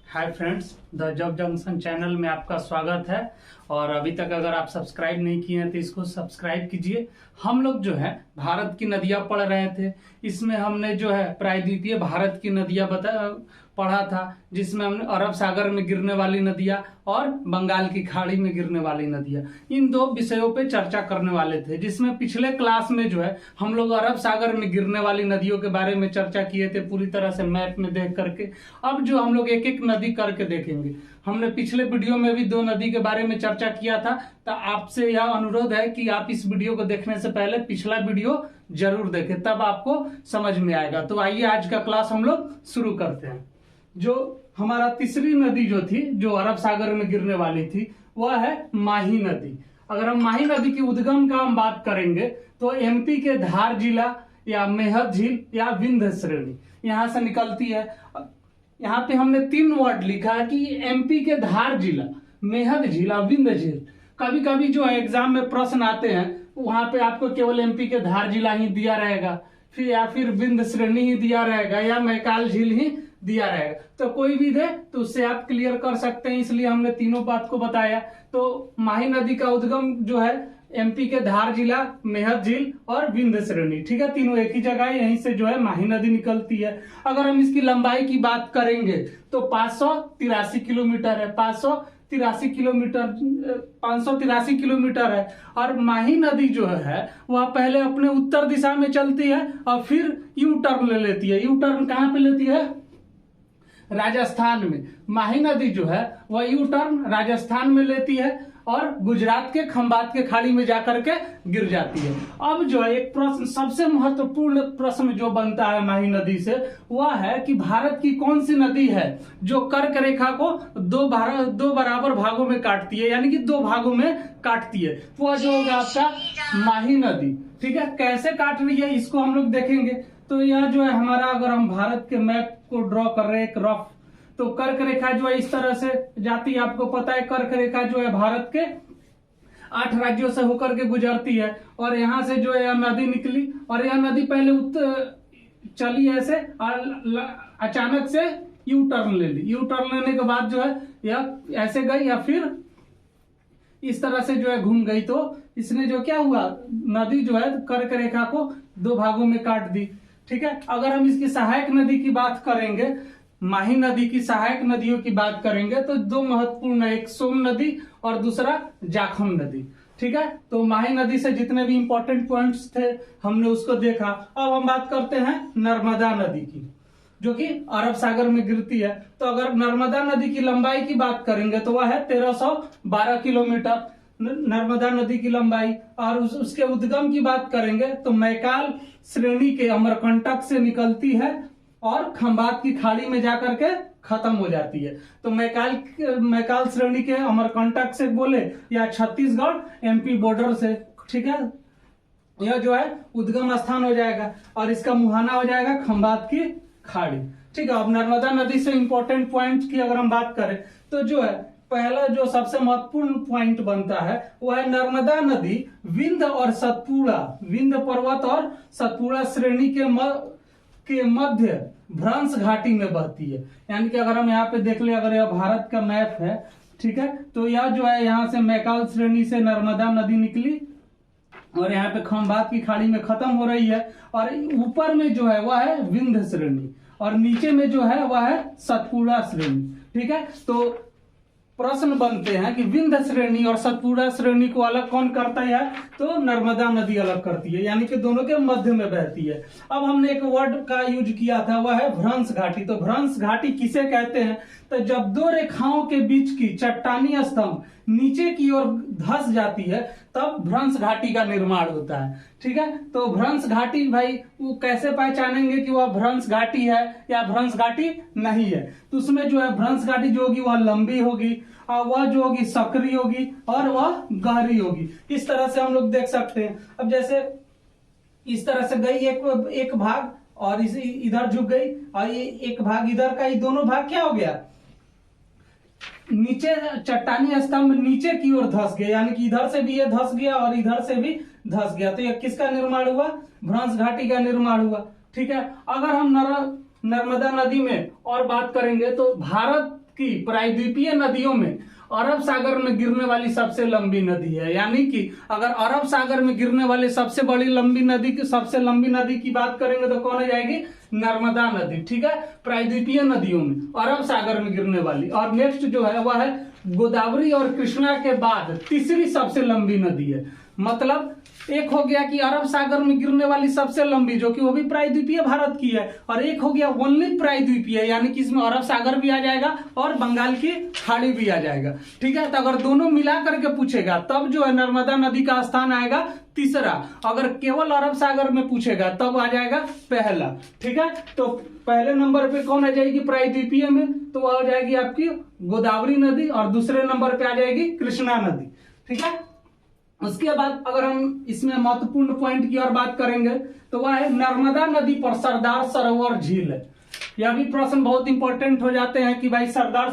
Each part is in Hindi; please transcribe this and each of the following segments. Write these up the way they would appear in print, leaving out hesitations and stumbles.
हाय फ्रेंड्स, द जब जंक्शन चैनल में आपका स्वागत है। और अभी तक अगर आप सब्सक्राइब नहीं किए हैं तो इसको सब्सक्राइब कीजिए। हम लोग जो है भारत की नदियां पढ़ रहे थे। इसमें हमने जो है प्रायद्वीपीय भारत की नदियां पढ़ा था, जिसमें हमने अरब सागर में गिरने वाली नदियां और बंगाल की खाड़ी में गिरने वाली नदियां, इन दो विषयों पे चर्चा करने वाले थे। जिसमें पिछले क्लास में जो है हम लोग अरब सागर में गिरने वाली नदियों के बारे में चर्चा किए थे, पूरी तरह से मैप में देख करके। अब जो हम लोग एक एक नदी करके देखेंगे। हमने पिछले वीडियो में भी दो नदी के बारे में चर्चा किया था, तो आपसे यह अनुरोध है कि आप इस वीडियो को देखने से पहले पिछला वीडियो जरूर देखें, तब आपको समझ में आएगा। तो आइए आज का क्लास हम लोग शुरू करते हैं। जो हमारा तीसरी नदी जो थी, जो अरब सागर में गिरने वाली थी, वह है माही नदी। अगर हम माही नदी की उद्गम का हम बात करेंगे तो एमपी के धार जिला या मेहर झील या विंध्य श्रेणी यहां से निकलती है। यहाँ पे हमने तीन वर्ड लिखा है कि एमपी के धार जिला, मेहर झील और विंध्य झील। कभी कभी जो एग्जाम में प्रश्न आते हैं वहां पे आपको केवल एमपी के धार जिला ही दिया रहेगा, फिर या फिर विंध्य श्रेणी ही दिया रहेगा या मैकाल झील ही दिया रहेगा। तो कोई भी दे तो उससे आप क्लियर कर सकते हैं, इसलिए हमने तीनों बात को बताया। तो माही नदी का उद्गम जो है एमपी के धार जिला, मेहर झील और विंध्य श्रेणी, ठीक है, तीनों एक ही जगह है। यहीं से जो है माही नदी निकलती है। अगर हम इसकी लंबाई की बात करेंगे तो 583 किलोमीटर है। 583 किलोमीटर है। और माही नदी जो है वह पहले अपने उत्तर दिशा में चलती है और फिर यू टर्न ले लेती है। यू टर्न कहाँ पे लेती है? राजस्थान में। माही नदी जो है वह यू टर्न राजस्थान में लेती है और गुजरात के खंबात के खाड़ी में जाकर के गिर जाती है। अब जो है एक प्रश्न, सबसे महत्वपूर्ण प्रश्न जो बनता है माही नदी से, वह है कि भारत की कौन सी नदी है जो कर्क रेखा को दो बराबर भागों में काटती है, यानी कि दो भागों में काटती है। वह जो होगा आपका माही नदी। ठीक है, कैसे काट रही है इसको हम लोग देखेंगे। तो यह जो है हमारा, अगर हम भारत के मैप को ड्रॉ कर रहे हैं एक रफ, तो कर्क रेखा जो है इस तरह से जाती है। आपको पता है कर्क रेखा जो है भारत के 8 राज्यों से होकर के गुजरती है। और यहाँ से जो है यह नदी निकली और यह नदी पहले चली ऐसे और अचानक से यू टर्न ले ली। यू टर्न लेने के बाद जो है यह ऐसे गई या फिर इस तरह से जो है घूम गई। तो इसने जो क्या हुआ, नदी जो है कर्क रेखा को दो भागों में काट दी। ठीक है, अगर हम इसकी सहायक नदी की बात करेंगे, माही नदी की सहायक नदियों की बात करेंगे, तो दो महत्वपूर्ण है, एक सोन नदी और दूसरा जाखम नदी। ठीक है, तो माही नदी से जितने भी इंपॉर्टेंट पॉइंट्स थे हमने उसको देखा। अब हम बात करते हैं नर्मदा नदी की, जो कि अरब सागर में गिरती है। तो अगर नर्मदा नदी की लंबाई की बात करेंगे तो वह है 1312 किलोमीटर नर्मदा नदी की लंबाई। और उसके उद्गम की बात करेंगे तो मैकाल श्रेणी के अमरकंटक से निकलती है और खंबात की खाड़ी में जाकर के खत्म हो जाती है। तो मैकाल श्रेणी के अमरकंटक से बोले या छत्तीसगढ़ एमपी बॉर्डर से, ठीक है, यह जो है उद्गम स्थान हो जाएगा और इसका मुहाना हो जाएगा खंबात की खाड़ी। ठीक है, अब नर्मदा नदी से इंपॉर्टेंट पॉइंट की अगर हम बात करें तो जो है पहला जो सबसे महत्वपूर्ण पॉइंट बनता है वो है नर्मदा नदी विंध्य और सतपुड़ा, विंध्य पर्वत और सतपुड़ा श्रेणी के मध्य भ्रंश घाटी में बहती है। यानी कि अगर हम यहाँ पे देख ले, अगर यह भारत का मैप है, ठीक है, तो यह जो है यहाँ से मैकाल श्रेणी से नर्मदा नदी निकली और यहाँ पे खंबात की खाड़ी में खत्म हो रही है। और ऊपर में जो है वह है विंध्य श्रेणी और नीचे में जो है वह है सतपुड़ा श्रेणी। ठीक है, तो प्रश्न बनते हैं कि विंध्य श्रेणी और सतपुड़ा श्रेणी को अलग कौन करता है? तो नर्मदा नदी अलग करती है, यानी कि दोनों के मध्य में बहती है। अब हमने एक वर्ड का यूज किया था, वह है भ्रंश घाटी। तो भ्रंश घाटी किसे कहते हैं? तो जब दो रेखाओं के बीच की चट्टानी स्तंभ नीचे की ओर धंस जाती है तब भ्रंश घाटी का निर्माण होता है। ठीक है, तो भ्रंश घाटी भाई वो कैसे पहचानेंगे कि वह भ्रंश घाटी है या भ्रंश घाटी नहीं है? तो उसमें जो है भ्रंश घाटी जो होगी वह लंबी होगी और वह जो होगी सक्रिय होगी और वह गहरी होगी। इस तरह से हम लोग देख सकते हैं। अब जैसे इस तरह से गई एक भाग और इधर झुक गई और ये एक भाग इधर का, ये दोनों भाग क्या हो गया, नीचे चट्टानी स्तंभ नीचे की ओर धंस गया, यानी कि इधर से भी ये धंस गया और इधर से भी धंस गया। तो ये किसका निर्माण हुआ? भ्रंश घाटी का निर्माण हुआ। ठीक है, अगर हम नर्मदा नदी में और बात करेंगे तो भारत की प्रायद्वीपीय नदियों में अरब सागर में गिरने वाली सबसे लंबी नदी है। यानी कि अगर अरब सागर में गिरने वाली सबसे लंबी नदी की बात करेंगे तो कौन आ जाएगी? नर्मदा नदी। ठीक है, प्रायद्वीपीय नदियों में अरब सागर में गिरने वाली। और नेक्स्ट जो है वह है गोदावरी और कृष्णा के बाद तीसरी सबसे लंबी नदी है। मतलब एक हो गया कि अरब सागर में गिरने वाली सबसे लंबी, जो कि वो भी प्रायद्वीपीय भारत की है, और एक हो गया ओनली प्रायद्वीपीय, यानी कि इसमें अरब सागर भी आ जाएगा और बंगाल की खाड़ी भी आ जाएगा। ठीक है, तो अगर दोनों मिला करके पूछेगा तब जो है नर्मदा नदी का स्थान आएगा तीसरा। अगर केवल अरब सागर में पूछेगा तब आ जाएगा पहला। ठीक है, तो पहले नंबर पे कौन आ जाएगी प्रायद्वीपीय में? तो वह आ जाएगी आपकी गोदावरी नदी, और दूसरे नंबर पे आ जाएगी कृष्णा नदी। ठीक है, उसके बाद अगर हम इसमें महत्वपूर्ण पॉइंट की और बात करेंगे तो वह है नर्मदा नदी पर सरदार सरोवर झील है। यह भी प्रश्न बहुत इंपॉर्टेंट हो जाते हैं कि भाई सरदार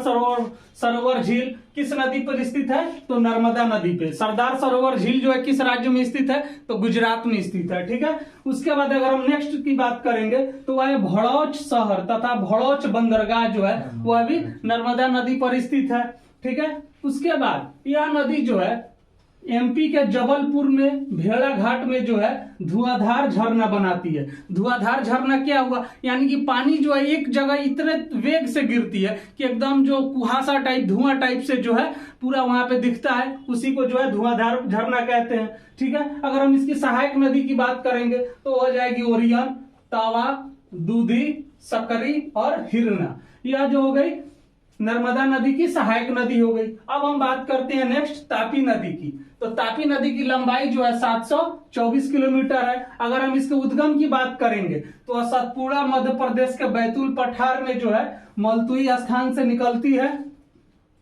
सरोवर झील किस नदी पर स्थित है? तो नर्मदा नदी पे। सरदार सरोवर झील जो है किस राज्य में स्थित है? तो गुजरात में स्थित है। ठीक है, उसके बाद अगर हम नेक्स्ट की बात करेंगे तो वह भड़ौच शहर तथा भड़ौच बंदरगाह जो है वह भी नर्मदा नदी पर स्थित है। ठीक है, उसके बाद यह नदी जो है एमपी के जबलपुर में भेड़ा घाट में जो है धुआंधार झरना बनाती है। धुआंधार झरना क्या हुआ? यानी कि पानी जो है एक जगह इतने वेग से गिरती है कि एकदम जो कुहासा टाइप, धुआं टाइप से जो है पूरा वहां पे दिखता है, उसी को जो है धुआंधार झरना कहते हैं। ठीक है, अगर हम इसकी सहायक नदी की बात करेंगे तो हो जाएगी ओरियन, तावा, दूधी, सकरी और हिरना। यह जो हो गई नर्मदा नदी की सहायक नदी हो गई। अब हम बात करते हैं नेक्स्ट तापी नदी की। तो तापी नदी की लंबाई जो है 724 किलोमीटर है। अगर हम इसके उद्गम की बात करेंगे तो सतपुड़ा मध्य प्रदेश के बैतूल पठार में जो है मलतुई स्थान से निकलती है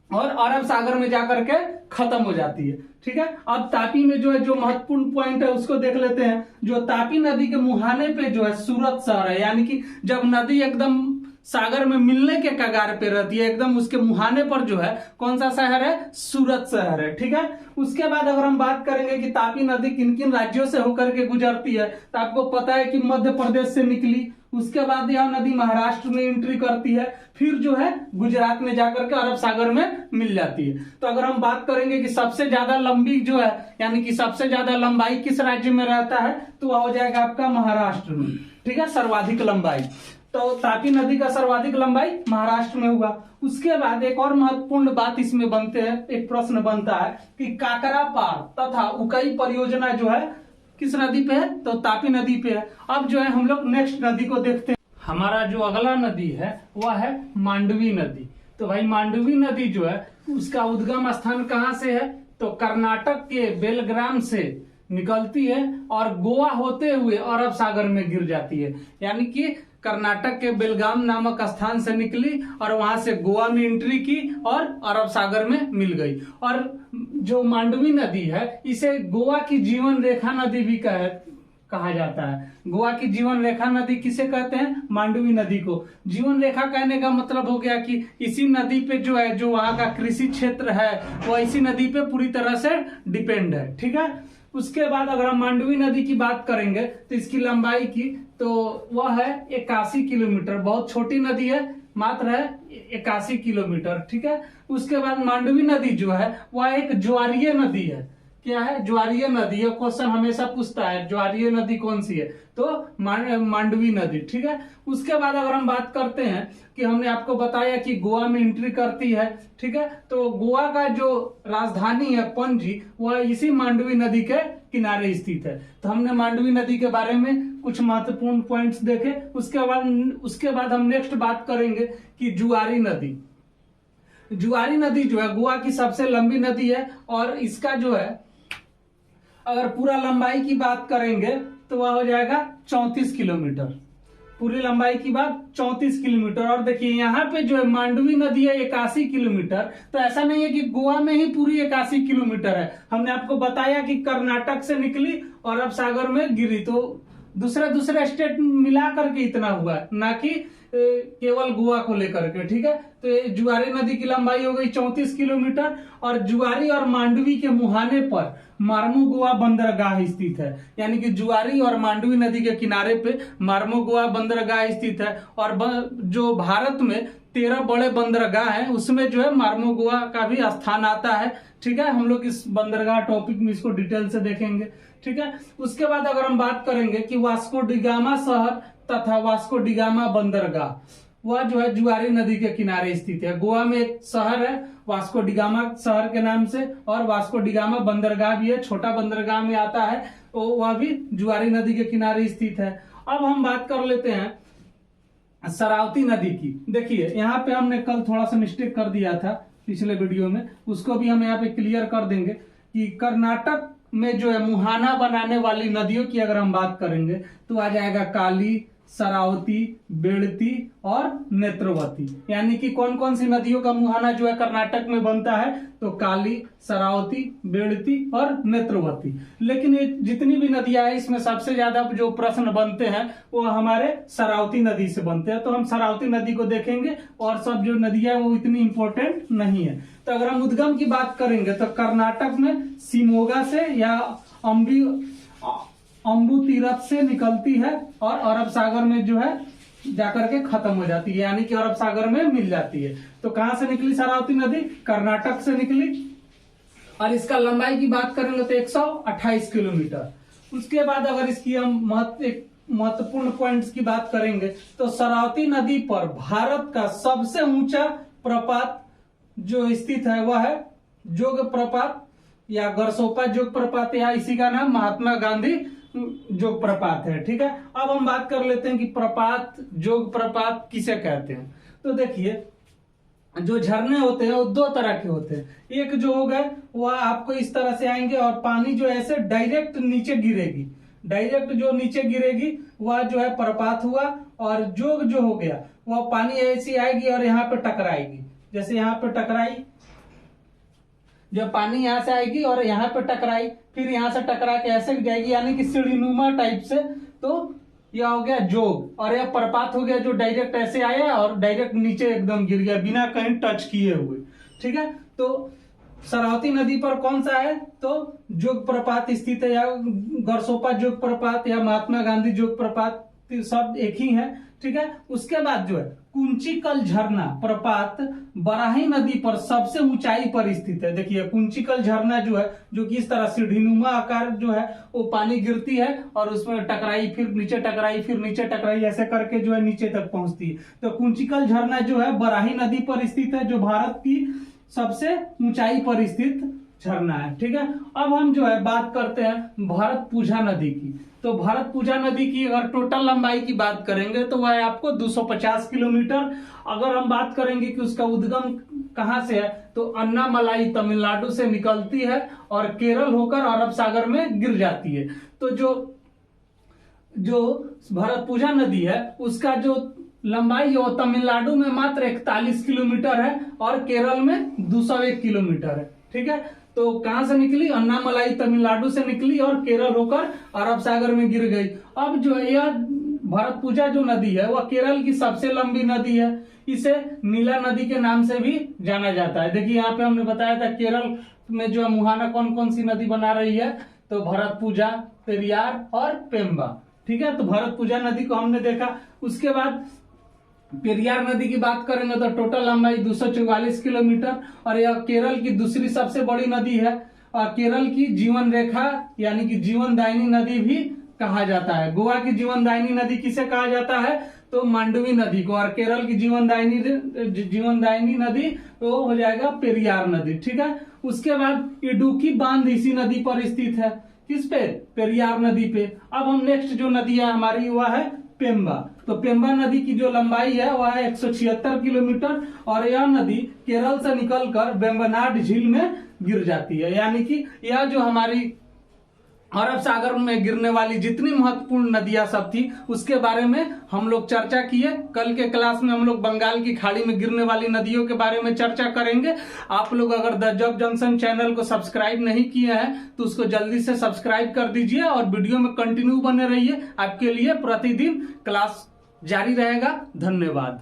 और अरब सागर में जाकर के खत्म हो जाती है। ठीक है, अब तापी में जो है जो महत्वपूर्ण पॉइंट है उसको देख लेते हैं। जो तापी नदी के मुहाने पे जो है सूरत शहर है। यानी कि जब नदी एकदम सागर में मिलने के कगार पे रहती है, एकदम उसके मुहाने पर जो है कौन सा शहर है? सूरत शहर है। ठीक है, उसके बाद अगर हम बात करेंगे कि तापी नदी किन किन राज्यों से होकर के गुजरती है तो आपको पता है कि मध्य प्रदेश से निकली, उसके बाद यह नदी महाराष्ट्र में एंट्री करती है, फिर जो है गुजरात में जाकर के अरब सागर में मिल जाती है। तो अगर हम बात करेंगे कि सबसे ज्यादा लंबी जो है, यानी कि सबसे ज्यादा लंबाई किस राज्य में रहता है, तो वह हो जाएगा आपका महाराष्ट्र में। ठीक है, सर्वाधिक लंबाई। तो तापी नदी का सर्वाधिक लंबाई महाराष्ट्र में हुआ। उसके बाद एक और महत्वपूर्ण बात इसमें बनते हैं, एक प्रश्न बनता है कि काकरा पार तथा उकई परियोजना जो है किस नदी पे है? तो तापी नदी पे है। अब जो है हम लोग नेक्स्ट नदी को देखते हैं। हमारा जो अगला नदी है वह है मांडवी नदी। तो भाई मांडवी नदी जो है उसका उद्गम स्थान कहाँ से है? तो कर्नाटक के बेलग्राम से निकलती है और गोवा होते हुए अरब सागर में गिर जाती है। यानी कि कर्नाटक के बेलगाम नामक स्थान से निकली और वहां से गोवा में एंट्री की और अरब सागर में मिल गई। और जो मांडवी नदी है इसे गोवा की जीवन रेखा नदी भी कहा जाता है। गोवा की जीवन रेखा नदी किसे कहते हैं? मांडवी नदी को। जीवन रेखा कहने का मतलब हो गया कि इसी नदी पे जो है, जो वहां का कृषि क्षेत्र है वह इसी नदी पे पूरी तरह से डिपेंड है। ठीक है, उसके बाद अगर हम मांडवी नदी की बात करेंगे तो इसकी लंबाई की तो वह है 81 किलोमीटर। बहुत छोटी नदी है, मात्र है 81 किलोमीटर। ठीक है, उसके बाद मांडवी नदी जो है वह एक ज्वारीय नदी है। क्या है? ज्वारीय नदी। यह क्वेश्चन हमेशा पूछता है, ज्वारीय नदी कौन सी है? तो मांडवी नदी। ठीक है, उसके बाद अगर हम बात करते हैं कि हमने आपको बताया कि गोवा में एंट्री करती है। ठीक है, तो गोवा का जो राजधानी है पणजी वह इसी मांडवी नदी के किनारे स्थित है। तो हमने मांडवी नदी के बारे में कुछ महत्वपूर्ण पॉइंट्स देखे। उसके बाद हम नेक्स्ट बात करेंगे कि जुआरी नदी। जुआरी नदी जो है गोवा की सबसे लंबी नदी है और इसका जो है अगर पूरा लंबाई की बात करेंगे तो वह हो जाएगा 34 किलोमीटर। पूरी लंबाई की बात 34 किलोमीटर। और देखिए यहाँ पे जो है मांडवी नदी है 81 किलोमीटर। तो ऐसा नहीं है कि गोवा में ही पूरी 81 किलोमीटर है। हमने आपको बताया कि कर्नाटक से निकली और अरब सागर में गिरी, तो दूसरे स्टेट मिला करके इतना हुआ, ना कि केवल गोवा को लेकर के। ठीक है, तो ये जुआरी नदी की लंबाई हो गई 34 किलोमीटर और जुआरी और मांडवी के मुहाने पर मार्मो गोवा बंदरगाह स्थित है। यानी कि जुआरी और मांडवी नदी के किनारे पे मार्मो गोवा बंदरगाह स्थित है। और जो भारत में 13 बड़े बंदरगाह हैं, उसमें जो है मार्मोगोआ का भी स्थान आता है। ठीक है, हम लोग इस बंदरगाह टॉपिक में इसको डिटेल से देखेंगे। ठीक है, उसके बाद अगर हम बात करेंगे कि वास्को डिगामा शहर तथा वास्को डिगामा बंदरगाह, वह जो है जुआरी नदी के किनारे स्थित है। गोवा में एक शहर है वास्को डिगामा शहर के नाम से, और वास्को डिगामा बंदरगाह भी है, छोटा बंदरगाह में आता है, तो वह भी जुआरी नदी के किनारे स्थित है। अब हम बात कर लेते हैं शरावती नदी की। देखिए यहाँ पे हमने कल थोड़ा सा मिस्टेक कर दिया था पिछले वीडियो में, उसको भी हम यहाँ पे क्लियर कर देंगे कि कर्नाटक में जो है मुहाना बनाने वाली नदियों की अगर हम बात करेंगे तो आ जाएगा काली, शरावती, बेड़ती और नेत्रवती। यानी कि कौन कौन सी नदियों का मुहाना जो है कर्नाटक में बनता है, तो काली, शरावती, बेड़ती और नेत्रवती। लेकिन ये जितनी भी नदियां हैं इसमें सबसे ज्यादा जो प्रश्न बनते हैं वो हमारे शरावती नदी से बनते हैं, तो हम शरावती नदी को देखेंगे, और सब जो नदियां वो इतनी इंपॉर्टेंट नहीं है। तो अगर हम उद्गम की बात करेंगे तो कर्नाटक में शिमोगा से या अम्बु तीरथ से निकलती है और अरब सागर में जो है जाकर के खत्म हो जाती है, यानी कि अरब सागर में मिल जाती है। तो कहां से निकली शरावती नदी? कर्नाटक से निकली, और इसका लंबाई की बात करेंगे तो 128 किलोमीटर। उसके बाद अगर इसकी हम महत्वपूर्ण पॉइंट्स की बात करेंगे तो शरावती नदी पर भारत का सबसे ऊंचा प्रपात जो स्थित है वह है जोग प्रपात या गरसोपा जोग प्रपात, या इसी का नाम महात्मा गांधी जोग प्रपात है। ठीक है, अब हम बात कर लेते हैं कि प्रपात, जोग प्रपात किसे कहते हैं। तो देखिए जो झरने होते हैं वो दो तरह के होते हैं। एक जो हो गए वह आपको इस तरह से आएंगे और पानी जो ऐसे डायरेक्ट नीचे गिरेगी, डायरेक्ट जो नीचे गिरेगी वह जो है प्रपात हुआ। और जोग जो हो गया वह पानी ऐसी आएगी और यहाँ पे टकराएगी, जैसे यहाँ पे टकराई, जब पानी यहाँ से आएगी और यहाँ पे टकराई, फिर यहाँ से टकरा के ऐसे जाएगी, यानी कि सीढ़ीनुमा टाइप से, तो यह हो गया जोग। और यह प्रपात हो गया जो डायरेक्ट ऐसे आया और डायरेक्ट नीचे एकदम गिर गया बिना कहीं टच किए हुए। ठीक है, तो शरावती नदी पर कौन सा है, तो जोग प्रपात स्थित है, या गरसोपा जोग प्रपात या महात्मा गांधी जोग प्रपात, सब एक ही है। ठीक है, उसके बाद जो है कुंचिकल झरना प्रपात बराही नदी पर सबसे ऊंचाई पर स्थित है। देखिए कुंचिकल झरना जो है, जो कि इस तरह सीढ़ीनुमा आकार जो है वो पानी गिरती है और उसमें टकराई, फिर नीचे टकराई, फिर नीचे टकराई, ऐसे करके जो है नीचे तक पहुंचती है। तो कुंचिकल झरना जो है बराही नदी पर स्थित है, जो भारत की सबसे ऊंचाई पर स्थित झरना है। ठीक है, अब हम जो है बात करते हैं भरतपुझा नदी की। तो भरतपुझा नदी की अगर टोटल लंबाई की बात करेंगे तो वह है आपको 250 किलोमीटर। अगर हम बात करेंगे कि उसका उद्गम कहां से है, तो अन्नामलाई तमिलनाडु से निकलती है और केरल होकर अरब सागर में गिर जाती है। तो जो भरतपुझा नदी है उसका जो लंबाई है वो तमिलनाडु में मात्र 41 किलोमीटर है और केरल में 201 किलोमीटर है। ठीक है, तो कहां से निकली? अन्नामलाई तमिलनाडु से निकली और केरल होकर अरब सागर में गिर गई। अब जो है यह भरतपुझा जो नदी है वह केरल की सबसे लंबी नदी है, इसे नीला नदी के नाम से भी जाना जाता है। देखिए यहाँ पे हमने बताया था केरल में जो है मुहाना कौन कौन सी नदी बना रही है, तो भरतपुझा, पेरियार और पेम्बा। ठीक है, तो भरतपुझा नदी को हमने देखा। उसके बाद पेरियार नदी की बात करेंगे तो टोटल लंबाई 244 किलोमीटर और यह केरल की दूसरी सबसे बड़ी नदी है। और केरल की जीवन रेखा यानी कि जीवनदायिनी नदी भी कहा जाता है। गोवा की जीवनदायिनी नदी किसे कहा जाता है, तो मांडवी नदी को, और केरल की जीवनदायिनी नदी तो हो जाएगा पेरियार नदी। ठीक है, उसके बाद इडुक्की बांध इसी नदी पर स्थित है। किस पे? पेरियार नदी पे। अब हम नेक्स्ट जो नदी है हमारी वह है पेम्बा। तो पेम्बा नदी की जो लंबाई है वह है 176 किलोमीटर और यह नदी केरल से निकलकर वेम्बनाड झील में गिर जाती है। यानी कि यह जो हमारी अरब सागर में गिरने वाली जितनी महत्वपूर्ण नदियां सब थी उसके बारे में हम लोग चर्चा किए। कल के क्लास में हम लोग बंगाल की खाड़ी में गिरने वाली नदियों के बारे में चर्चा करेंगे। आप लोग अगर द जॉब जंक्शन चैनल को सब्सक्राइब नहीं किए हैं तो उसको जल्दी से सब्सक्राइब कर दीजिए और वीडियो में कंटिन्यू बने रहिए। आपके लिए प्रतिदिन क्लास जारी रहेगा। धन्यवाद।